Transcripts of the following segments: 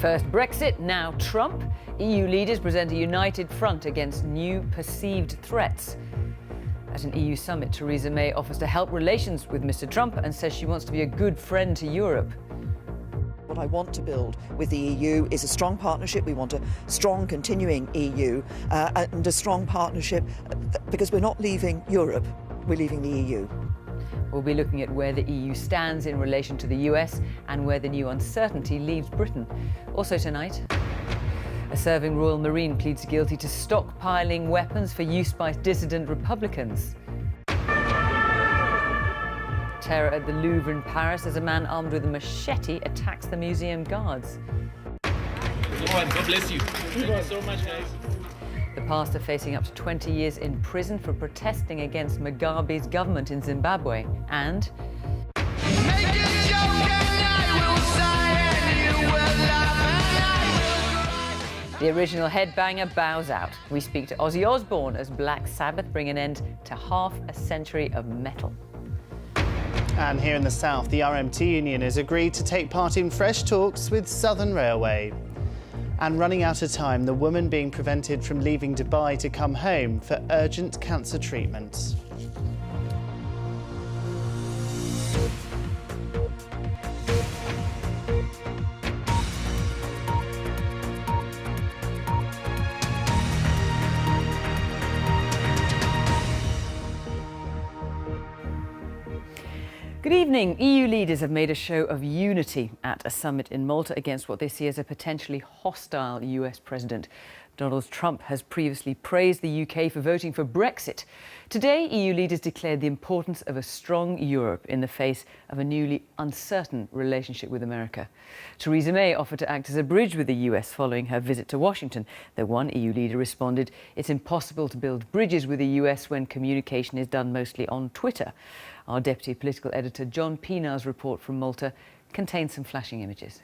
First Brexit, now Trump. EU leaders present a united front against new perceived threats. At an EU summit, Theresa May offers to help relations with Mr. Trump and says she wants to be a good friend to Europe. What I want to build with the EU is a strong partnership. We want a strong continuing EU and a strong partnership because we're not leaving Europe, we're leaving the EU. We'll be looking at where the EU stands in relation to the US and where the new uncertainty leaves Britain. Also tonight, a serving Royal Marine pleads guilty to stockpiling weapons for use by dissident Republicans. Terror at the Louvre in Paris as a man armed with a machete attacks the museum guards. God bless you. Thank you so much, guys. The pastor facing up to 20 years in prison for protesting against Mugabe's government in Zimbabwe. And the original headbanger bows out. We speak to Ozzy Osbourne as Black Sabbath bring an end to half a century of metal. And here in the south, the RMT union has agreed to take part in fresh talks with Southern Railway. And running out of time, the woman being prevented from leaving Dubai to come home for urgent cancer treatment. Good evening. EU leaders have made a show of unity at a summit in Malta against what they see as a potentially hostile US president. Donald Trump has previously praised the UK for voting for Brexit. Today, EU leaders declared the importance of a strong Europe in the face of a newly uncertain relationship with America. Theresa May offered to act as a bridge with the US following her visit to Washington, though one EU leader responded, "It's impossible to build bridges with the US when communication is done mostly on Twitter." Our deputy political editor John Pienaar's report from Malta contains some flashing images.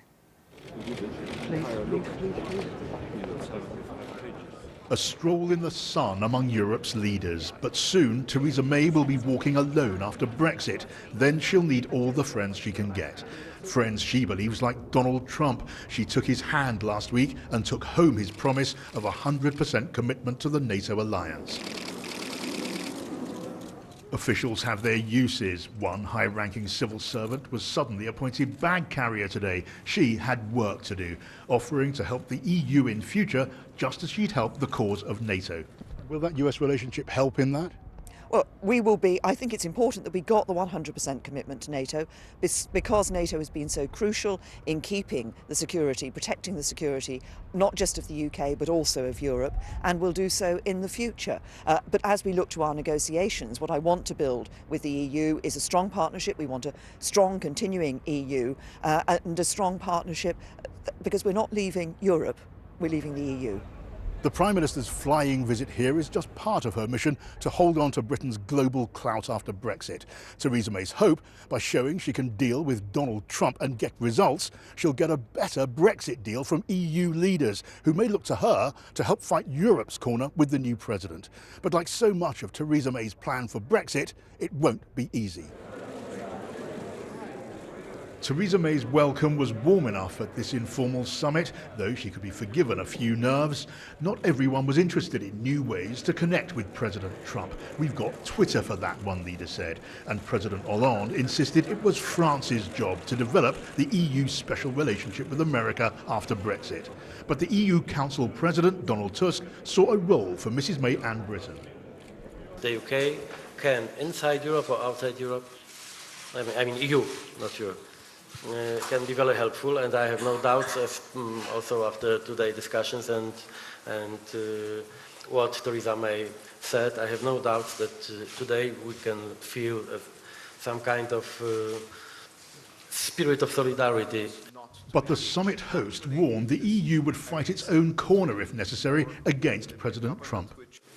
A stroll in the sun among Europe's leaders. But soon, Theresa May will be walking alone after Brexit. Then she'll need all the friends she can get. Friends she believes like Donald Trump. She took his hand last week and took home his promise of 100% commitment to the NATO alliance. Officials have their uses. One high-ranking civil servant was suddenly appointed bag carrier today. She had work to do, offering to help the EU in future, just as she'd helped the cause of NATO. Will that US relationship help in that? Well, we will be. I think it's important that we got the 100% commitment to NATO because NATO has been so crucial in keeping the security, protecting the security, not just of the UK, but also of Europe, and will do so in the future. But as we look to our negotiations, what I want to build with the EU is a strong partnership. We want a strong continuing EU and a strong partnership because we're not leaving Europe, we're leaving the EU. The Prime Minister's flying visit here is just part of her mission to hold on to Britain's global clout after Brexit. Theresa May's hope, by showing she can deal with Donald Trump and get results, she'll get a better Brexit deal from EU leaders, who may look to her to help fight Europe's corner with the new president. But like so much of Theresa May's plan for Brexit, it won't be easy. Theresa May's welcome was warm enough at this informal summit, though she could be forgiven a few nerves. Not everyone was interested in new ways to connect with President Trump. We've got Twitter for that, one leader said. And President Hollande insisted it was France's job to develop the EU's special relationship with America after Brexit. But the EU Council President, Donald Tusk, saw a role for Mrs May and Britain. The UK can, inside Europe or outside Europe, I mean EU, not Europe, can be very helpful, and I have no doubts, also after today's discussions and what Theresa May said, I have no doubts that today we can feel some kind of spirit of solidarity. But the summit host warned the EU would fight its own corner, if necessary, against President Trump.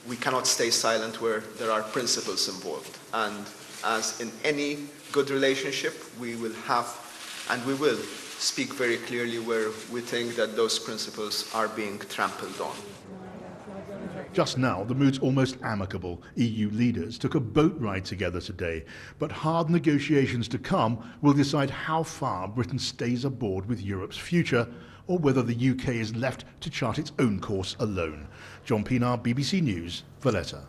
We cannot stay silent where there are principles involved, and as in any good relationship, we will have and we will speak very clearly where we think that those principles are being trampled on. Just now, the mood's almost amicable. EU leaders took a boat ride together today, but hard negotiations to come will decide how far Britain stays aboard with Europe's future, or whether the UK is left to chart its own course alone. John Pinar, BBC News, Valletta.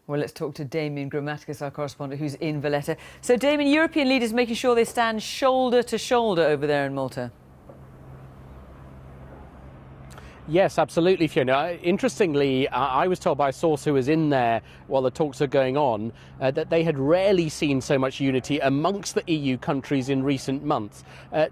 Well, let's talk to Damien Grammaticus, our correspondent, who's in Valletta. So, Damien, European leaders making sure they stand shoulder to shoulder over there in Malta. Yes, absolutely, Fiona. Interestingly, I was told by a source who was in there while the talks are going on that they had rarely seen so much unity amongst the EU countries in recent months.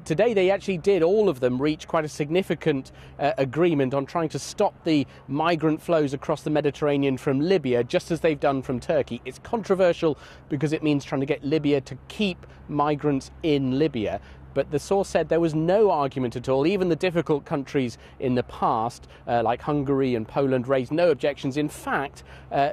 Today, they actually did, all of them, reach quite a significant agreement on trying to stop the migrant flows across the Mediterranean from Libya, just as they've done from Turkey. It's controversial because it means trying to get Libya to keep migrants in Libya. But the source said there was no argument at all. Even the difficult countries in the past, like Hungary and Poland, raised no objections. In fact,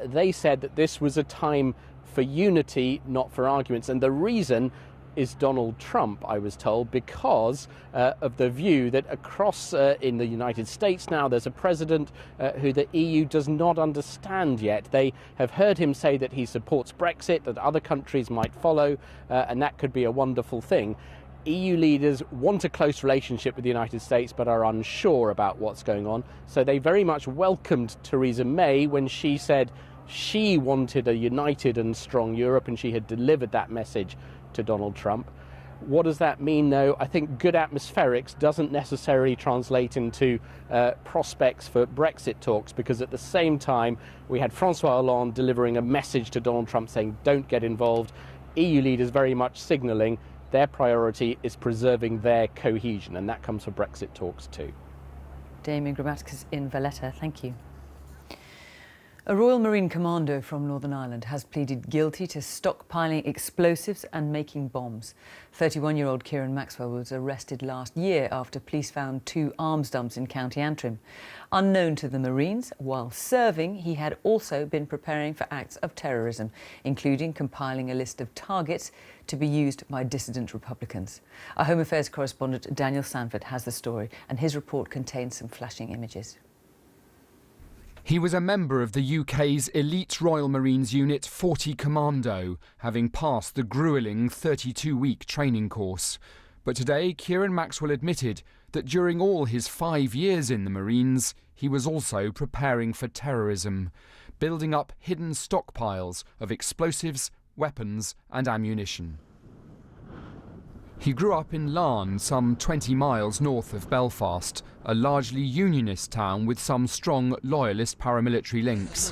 they said that this was a time for unity, not for arguments. And the reason is Donald Trump, I was told, because of the view that across in the United States now there's a president who the EU does not understand yet. They have heard him say that he supports Brexit, that other countries might follow, and that could be a wonderful thing. EU leaders want a close relationship with the United States but are unsure about what's going on. So they very much welcomed Theresa May when she said she wanted a united and strong Europe, and she had delivered that message to Donald Trump. What does that mean, though? I think good atmospherics doesn't necessarily translate into prospects for Brexit talks, because at the same time we had Francois Hollande delivering a message to Donald Trump saying don't get involved. EU leaders very much signalling their priority is preserving their cohesion, and that comes for Brexit talks too. Damien Grammaticus in Valletta, thank you. A Royal Marine Commando from Northern Ireland has pleaded guilty to stockpiling explosives and making bombs. 31-year-old Kieran Maxwell was arrested last year after police found 2 arms dumps in County Antrim. Unknown to the Marines, while serving, he had also been preparing for acts of terrorism, including compiling a list of targets to be used by dissident Republicans. Our Home Affairs correspondent Daniel Sanford has the story, and his report contains some flashing images. He was a member of the UK's elite Royal Marines Unit 40 Commando, having passed the gruelling 32-week training course. But today, Kieran Maxwell admitted that during all his 5 years in the Marines, he was also preparing for terrorism, building up hidden stockpiles of explosives, weapons and ammunition. He grew up in Larne, some 20 miles north of Belfast, a largely unionist town with some strong loyalist paramilitary links.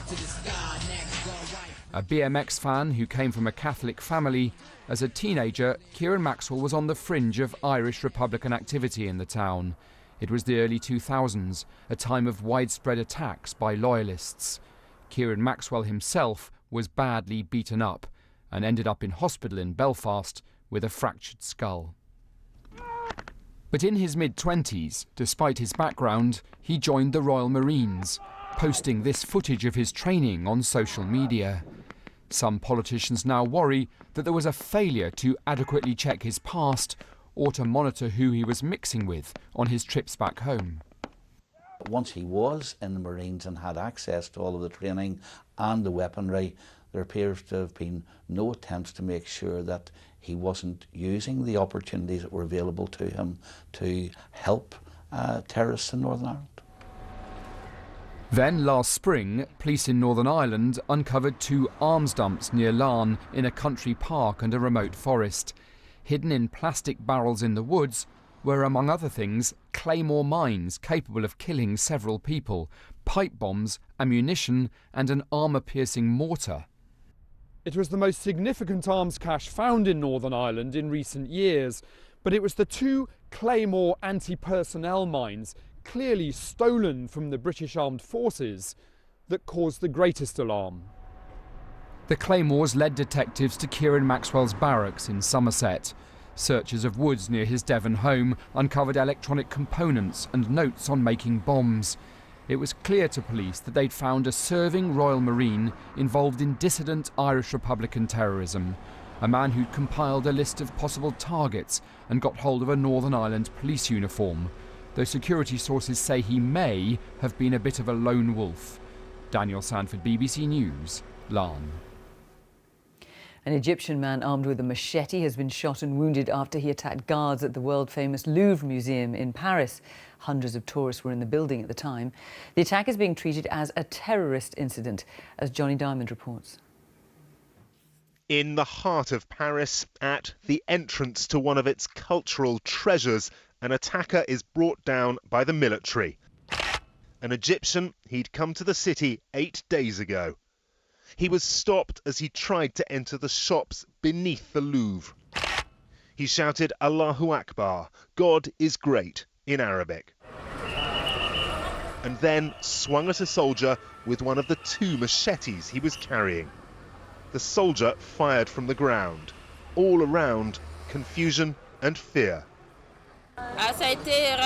A BMX fan who came from a Catholic family, as a teenager, Kieran Maxwell was on the fringe of Irish Republican activity in the town. It was the early 2000s, a time of widespread attacks by loyalists. Kieran Maxwell himself was badly beaten up and ended up in hospital in Belfast with a fractured skull. But in his mid-20s, despite his background, he joined the Royal Marines, posting this footage of his training on social media. Some politicians now worry that there was a failure to adequately check his past or to monitor who he was mixing with on his trips back home. Once he was in the Marines and had access to all of the training and the weaponry, there appears to have been no attempts to make sure that he wasn't using the opportunities that were available to him to help terrorists in Northern Ireland. Then last spring, police in Northern Ireland uncovered 2 arms dumps near Larne in a country park and a remote forest. Hidden in plastic barrels in the woods were, among other things, claymore mines capable of killing several people, pipe bombs, ammunition and an armour-piercing mortar. It was the most significant arms cache found in Northern Ireland in recent years, but it was the 2 Claymore anti-personnel mines, clearly stolen from the British Armed Forces, that caused the greatest alarm. The Claymores led detectives to Kieran Maxwell's barracks in Somerset. Searches of woods near his Devon home uncovered electronic components and notes on making bombs. It was clear to police that they'd found a serving Royal Marine involved in dissident Irish Republican terrorism, a man who'd compiled a list of possible targets and got hold of a Northern Ireland police uniform. though security sources say he may have been a bit of a lone wolf. Daniel Sanford, BBC News, Larne. An Egyptian man armed with a machete has been shot and wounded after he attacked guards at the world-famous Louvre Museum in Paris. Hundreds of tourists were in the building at the time. The attack is being treated as a terrorist incident, as Johnny Diamond reports. In the heart of Paris, at the entrance to one of its cultural treasures, an attacker is brought down by the military. An Egyptian, he'd come to the city 8 days ago. He was stopped as he tried to enter the shops beneath the Louvre. He shouted Allahu Akbar, God is great, in Arabic. And then swung at a soldier with one of the 2 machetes he was carrying. The soldier fired from the ground. All around, confusion and fear. It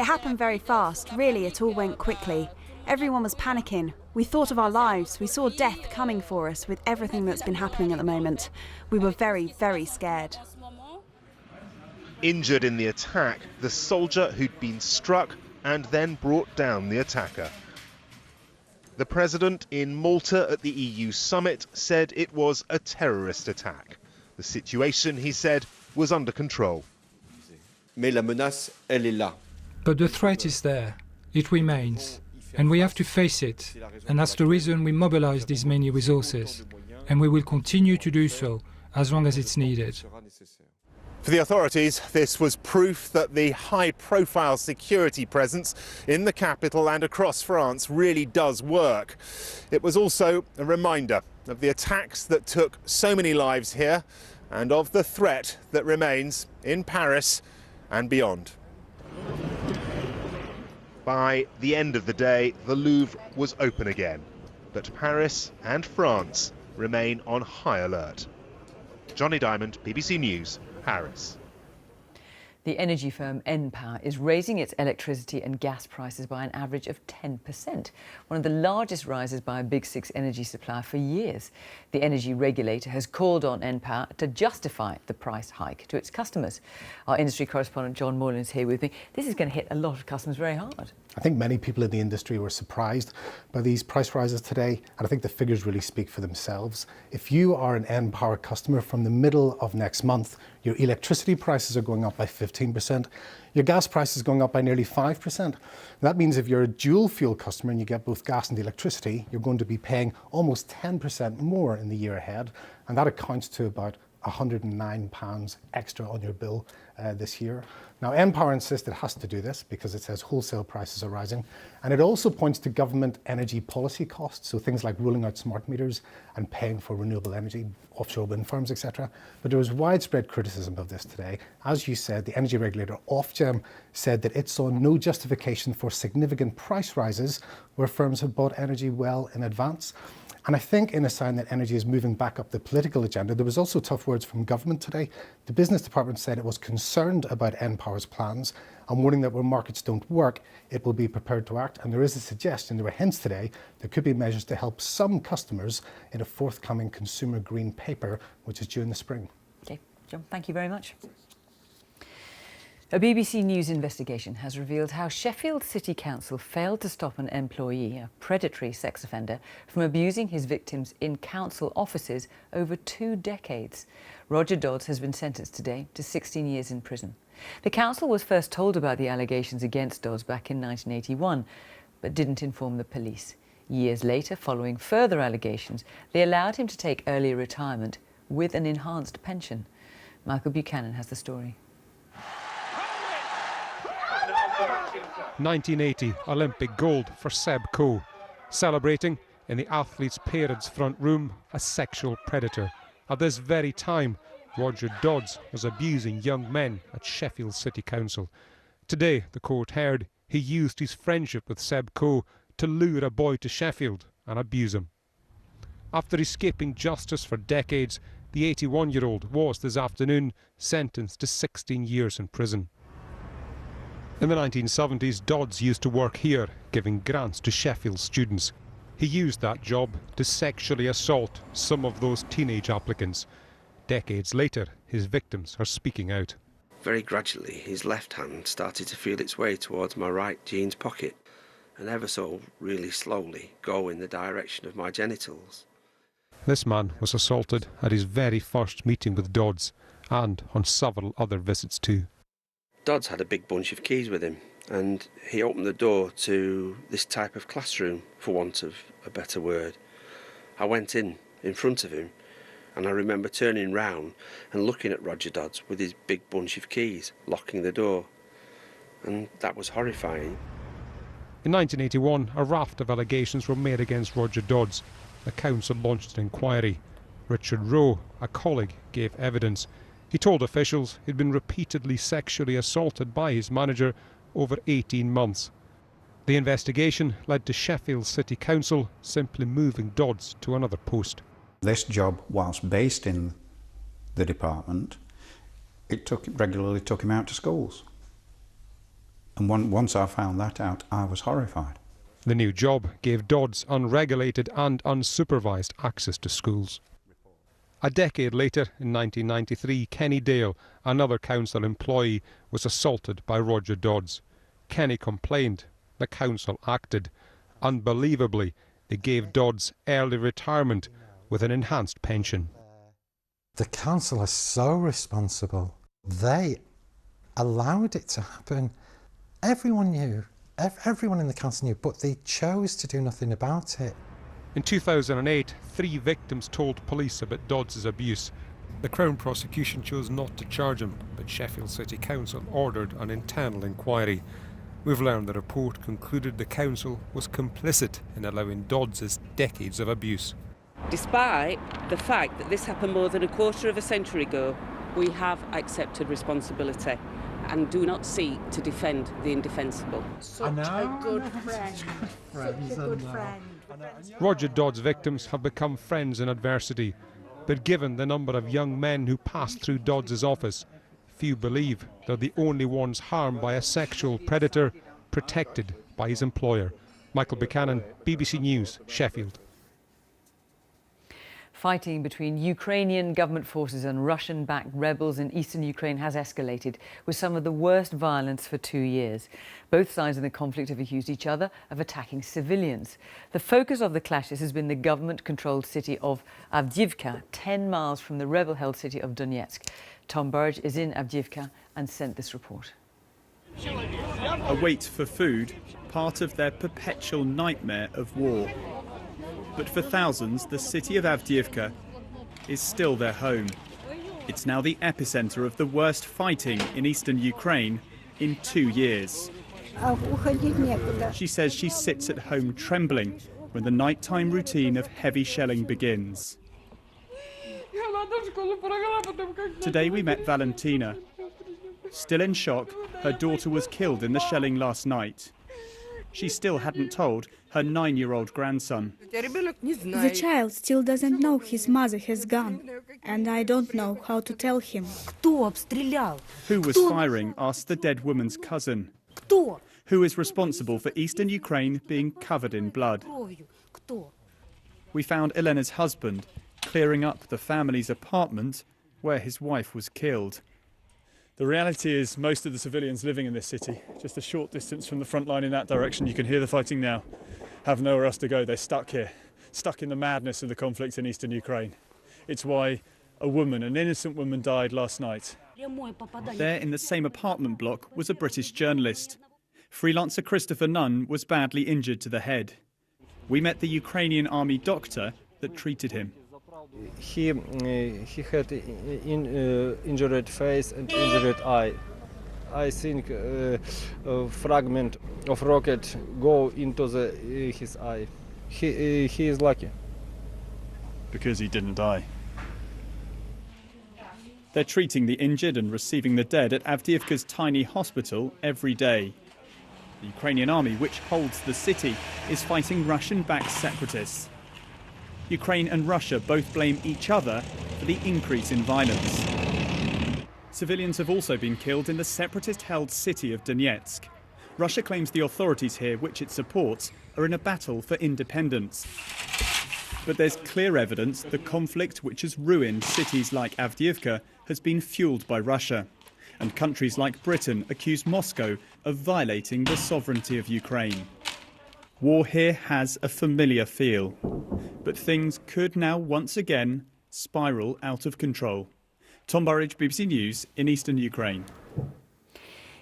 happened very fast, really it all went quickly. Everyone was panicking. We thought of our lives, we saw death coming for us with everything that's been happening at the moment. We were very, very scared. Injured in the attack, the soldier who'd been struck and then brought down the attacker. The president in Malta at the EU summit said it was a terrorist attack. The situation, he said, was under control. Mais la menace, elle est là. But the threat is there. It remains. And we have to face it. And that's the reason we mobilize these many resources. And we will continue to do so as long as it's needed. For the authorities, this was proof that the high-profile security presence in the capital and across France really does work. It was also a reminder of the attacks that took so many lives here and of the threat that remains in Paris and beyond. By the end of the day, the Louvre was open again, but Paris and France remain on high alert. Johnny Diamond, BBC News, Paris. The energy firm npower is raising its electricity and gas prices by an average of 10%, one of the largest rises by a Big Six energy supplier for years. The energy regulator has called on npower to justify the price hike to its customers. Our industry correspondent John Moylan is here with me. This is going to hit a lot of customers very hard. I think many people in the industry were surprised by these price rises today, and I think the figures really speak for themselves. If you are an npower customer, from the middle of next month, your electricity prices are going up by 15%, your gas price is going up by nearly 5%. That means if you're a dual fuel customer and you get both gas and electricity, you're going to be paying almost 10% more in the year ahead, and that accounts to about £109 extra on your bill this year. Now, npower insists it has to do this because it says wholesale prices are rising, and it also points to government energy policy costs, so things like rolling out smart meters and paying for renewable energy, offshore wind farms, etc. But there was widespread criticism of this today. As you said, the energy regulator Ofgem said that it saw no justification for significant price rises where firms had bought energy well in advance. And I think in a sign that energy is moving back up the political agenda, there was also tough words from government today. The business department said it was concerned about npower's plans and warning that where markets don't work, it will be prepared to act. And there is a suggestion, there were hints today, there could be measures to help some customers in a forthcoming consumer green paper, which is due in the spring. Okay, John, thank you very much. A BBC News investigation has revealed how Sheffield City Council failed to stop an employee, a predatory sex offender, from abusing his victims in council offices over 2 decades. Roger Dodds has been sentenced today to 16 years in prison. The council was first told about the allegations against Dodds back in 1981, but didn't inform the police. Years later, following further allegations, they allowed him to take early retirement with an enhanced pension. Michael Buchanan has the story. 1980 Olympic gold for Seb Coe, celebrating in the athlete's parents' front room a sexual predator. At this very time, Roger Dodds was abusing young men at Sheffield City Council. Today, the court heard he used his friendship with Seb Coe to lure a boy to Sheffield and abuse him. After escaping justice for decades, the 81-year-old was this afternoon sentenced to 16 years in prison. In the 1970s, Dodds used to work here, giving grants to Sheffield students. He used that job to sexually assault some of those teenage applicants. Decades later, his victims are speaking out. Very gradually, his left hand started to feel its way towards my right jeans pocket, and ever so really slowly go in the direction of my genitals. This man was assaulted at his very first meeting with Dodds, and on several other visits too. Dodds had a big bunch of keys with him, and he opened the door to this type of classroom, for want of a better word. I went in front of him, and I remember turning round and looking at Roger Dodds with his big bunch of keys, locking the door. And that was horrifying. In 1981, a raft of allegations were made against Roger Dodds. The council launched an inquiry. Richard Rowe, a colleague, gave evidence. He told officials he'd been repeatedly sexually assaulted by his manager over 18 months. The investigation led to Sheffield City Council simply moving Dodds to another post. This job, whilst based in the department, it regularly took him out to schools. And once I found that out, I was horrified. The new job gave Dodds unregulated and unsupervised access to schools. A decade later, in 1993, Kenny Dale, another council employee, was assaulted by Roger Dodds. Kenny complained. The council acted. Unbelievably, they gave Dodds early retirement with an enhanced pension. The council are so responsible. They allowed it to happen. Everyone knew, everyone in the council knew, but they chose to do nothing about it. In 2008, 3 victims told police about Dodds' abuse. The Crown prosecution chose not to charge him, but Sheffield City Council ordered an internal inquiry. We've learned the report concluded the council was complicit in allowing Dodds' decades of abuse. Despite the fact that this happened more than a quarter of a century ago, we have accepted responsibility and do not seek to defend the indefensible. Such a good friend. Such a good friend. Roger Dodds' victims have become friends in adversity, but given the number of young men who pass through Dodds' office, few believe they're the only ones harmed by a sexual predator protected by his employer. Michael Buchanan, BBC News, Sheffield. Fighting between Ukrainian government forces and Russian-backed rebels in eastern Ukraine has escalated, with some of the worst violence for 2 years. Both sides in the conflict have accused each other of attacking civilians. The focus of the clashes has been the government-controlled city of Avdiivka, 10 miles from the rebel-held city of Donetsk. Tom Burge is in Avdiivka and sent this report. A wait for food, part of their perpetual nightmare of war. But for thousands, the city of Avdiivka is still their home. It's now the epicenter of the worst fighting in eastern Ukraine in 2 years. She says she sits at home trembling when the nighttime routine of heavy shelling begins. Today we met Valentina. Still in shock, her daughter was killed in the shelling last night. She still hadn't told her 9-year-old grandson. The child still doesn't know his mother has gone, and I don't know how to tell him. Who was firing, asked the dead woman's cousin. Who is responsible for eastern Ukraine being covered in blood? We found Elena's husband clearing up the family's apartment where his wife was killed. The reality is most of the civilians living in this city, just a short distance from the front line in that direction, you can hear the fighting now, have nowhere else to go. They're stuck here, stuck in the madness of the conflict in eastern Ukraine. It's why a woman, an innocent woman, died last night. There in the same apartment block was a British journalist. Freelancer Christopher Nunn was badly injured to the head. We met the Ukrainian army doctor that treated him. He had injured face and injured eye. I think a fragment of rocket go into his eye. He is lucky. Because he didn't die. They're treating the injured and receiving the dead at Avdiivka's tiny hospital every day. The Ukrainian army, which holds the city, is fighting Russian-backed separatists. Ukraine and Russia both blame each other for the increase in violence. Civilians have also been killed in the separatist-held city of Donetsk. Russia claims the authorities here, which it supports, are in a battle for independence. But there's clear evidence the conflict which has ruined cities like Avdiivka has been fueled by Russia. and countries like Britain accuse Moscow of violating the sovereignty of Ukraine. War here has a familiar feel, but things could now once again spiral out of control. Tom Burridge, BBC News in eastern Ukraine.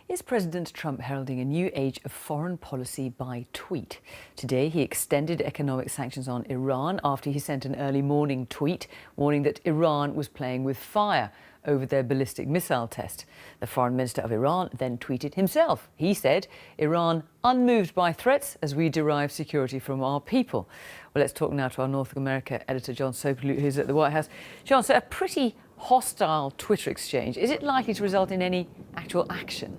Is President Trump heralding a new age of foreign policy by tweet? Today, he extended economic sanctions on Iran after he sent an early morning tweet warning that Iran was playing with fire over their ballistic missile test. The foreign minister of Iran then tweeted himself. He said, "Iran unmoved by threats as we derive security from our people." Well, let's talk now to our North America editor, John Sopelou, who's at the White House. John, so a pretty hostile Twitter exchange. Is it likely to result in any actual action?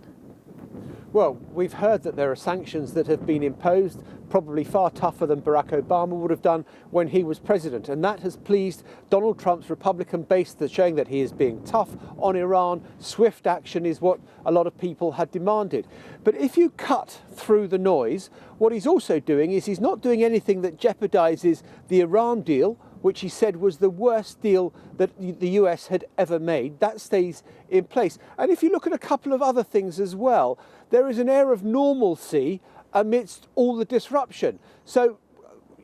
Well, we've heard that there are sanctions that have been imposed, probably far tougher than Barack Obama would have done when he was president. And that has pleased Donald Trump's Republican base, showing that he is being tough on Iran. Swift action is what a lot of people had demanded. But if you cut through the noise, what he's also doing is he's not doing anything that jeopardizes the Iran deal, which he said was the worst deal that the US had ever made. That stays in place. And if you look at a couple of other things as well, there is an air of normalcy amidst all the disruption. So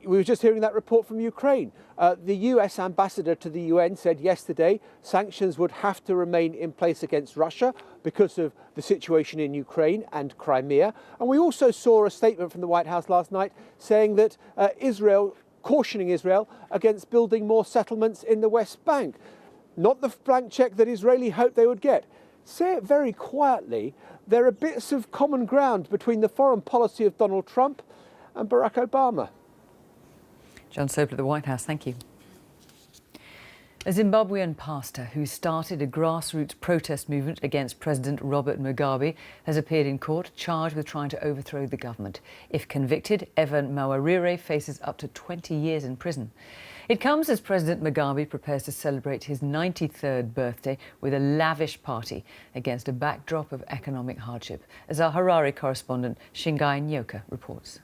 we were just hearing that report from Ukraine. The US ambassador to the UN said yesterday sanctions would have to remain in place against Russia because of the situation in Ukraine and Crimea. And we also saw a statement from the White House last night saying that cautioning Israel against building more settlements in the West Bank. Not the blank check that Israeli hoped they would get. Say it very quietly, there are bits of common ground between the foreign policy of Donald Trump and Barack Obama. John Sopelou at the White House, thank you. A Zimbabwean pastor who started a grassroots protest movement against President Robert Mugabe has appeared in court, charged with trying to overthrow the government. If convicted, Evan Mawarire faces up to 20 years in prison. It comes as President Mugabe prepares to celebrate his 93rd birthday with a lavish party against a backdrop of economic hardship, as our Harare correspondent Shingai Nyoka reports.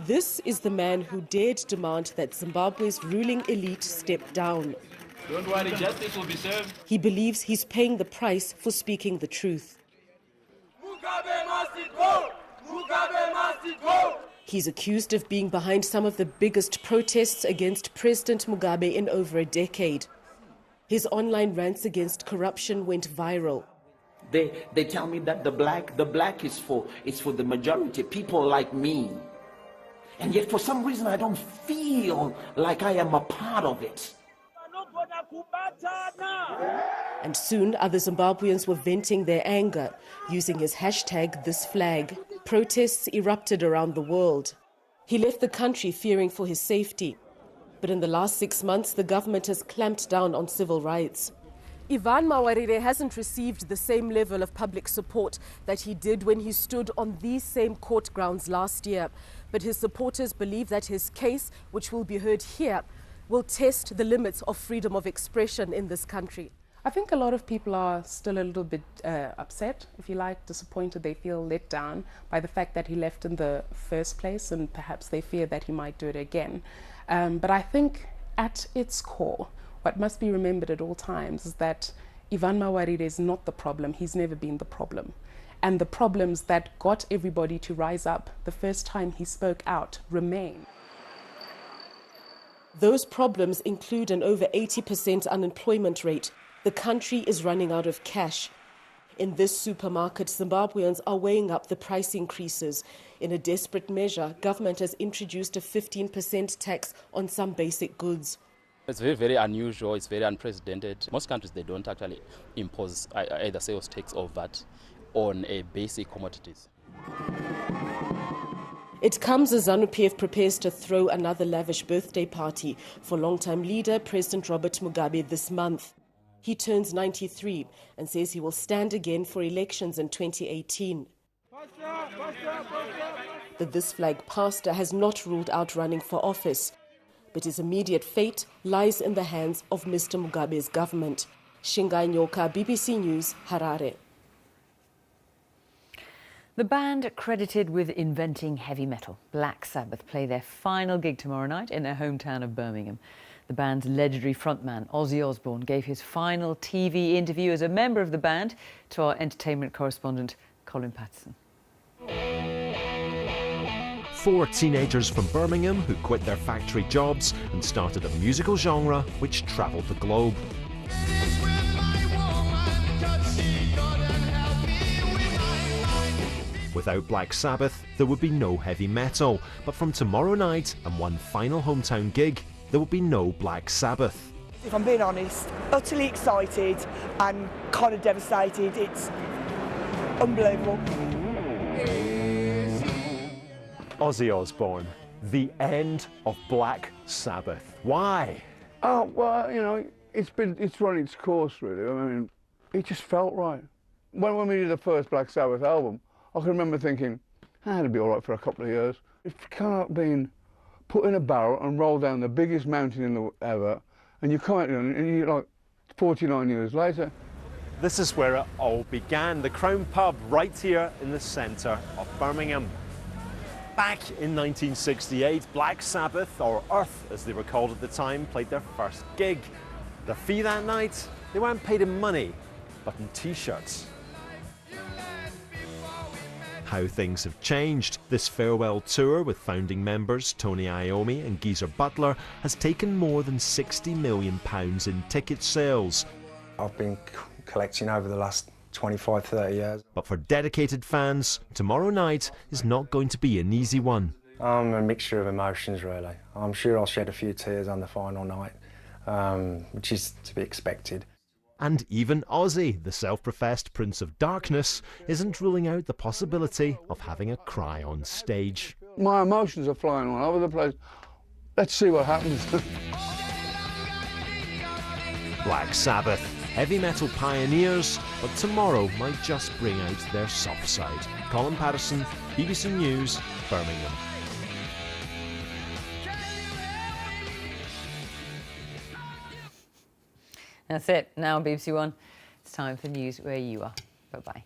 This is the man who dared demand that Zimbabwe's ruling elite step down. Don't worry, justice will be served. He believes he's paying the price for speaking the truth. Mugabe must go! Mugabe must go! He's accused of being behind some of the biggest protests against President Mugabe in over a decade. His online rants against corruption went viral. They tell me that the black is for the majority, people like me. And yet for some reason I don't feel like I am a part of it. And soon other Zimbabweans were venting their anger using his hashtag #ThisFlag. Protests erupted around the world. He left the country fearing for his safety. But in the last 6 months, the government has clamped down on civil rights. Evan Mawarire hasn't received the same level of public support that he did when he stood on these same court grounds last year. But his supporters believe that his case, which will be heard here, will test the limits of freedom of expression in this country. I think a lot of people are still a little bit upset, if you like, disappointed. They feel let down by the fact that he left in the first place, and perhaps they fear that he might do it again. But I think at its core, what must be remembered at all times is that Evan Mawarire is not the problem. He's never been the problem. And the problems that got everybody to rise up the first time he spoke out remain. Those problems include an over 80% unemployment rate. The country is running out of cash. In this supermarket, Zimbabweans are weighing up the price increases. In a desperate measure, government has introduced a 15% tax on some basic goods. It's very, very unusual. It's very unprecedented. Most countries, they don't actually impose either sales tax or VAT on basic commodities. It comes as ZANU-PF prepares to throw another lavish birthday party for longtime leader President Robert Mugabe this month. He turns 93 and says he will stand again for elections in 2018. The ThisFlag pastor has not ruled out running for office, but his immediate fate lies in the hands of Mr. Mugabe's government. Shingai Nyoka, BBC News, Harare. The band credited with inventing heavy metal, Black Sabbath, play their final gig tomorrow night in their hometown of Birmingham. The band's legendary frontman, Ozzy Osbourne, gave his final TV interview as a member of the band to our entertainment correspondent, Colin Patterson. 4 teenagers from Birmingham who quit their factory jobs and started a musical genre which travelled the globe. Without Black Sabbath, there would be no heavy metal, but from tomorrow night and one final hometown gig, there will be no Black Sabbath. If I'm being honest, utterly excited and kind of devastated. It's unbelievable. Ozzy Osbourne, the end of Black Sabbath. Why? Oh, well, you know, it's run its course, really. I mean, it just felt right. When we did the first Black Sabbath album, I can remember thinking, it'll be all right for a couple of years. It's kind of been put in a barrel and rolled down the biggest mountain in the ever, and you can't, and you're like 49 years later. This is where it all began, the Crown Pub right here in the centre of Birmingham. Back in 1968, Black Sabbath, or Earth as they were called at the time, played their first gig. Their fee that night, they weren't paid in money, but in t-shirts. How things have changed. This farewell tour with founding members Tony Iommi and Geezer Butler has taken more than £60 million in ticket sales. I've been collecting over the last 25, 30 years. But for dedicated fans, tomorrow night is not going to be an easy one. I'm a mixture of emotions, really. I'm sure I'll shed a few tears on the final night, which is to be expected. And even Ozzy, the self-professed Prince of Darkness, isn't ruling out the possibility of having a cry on stage. My emotions are flying all over the place. Let's see what happens. Black Sabbath, heavy metal pioneers, but tomorrow might just bring out their soft side. Colin Patterson, BBC News, Birmingham. That's it. Now on BBC One, it's time for news where you are. Bye-bye.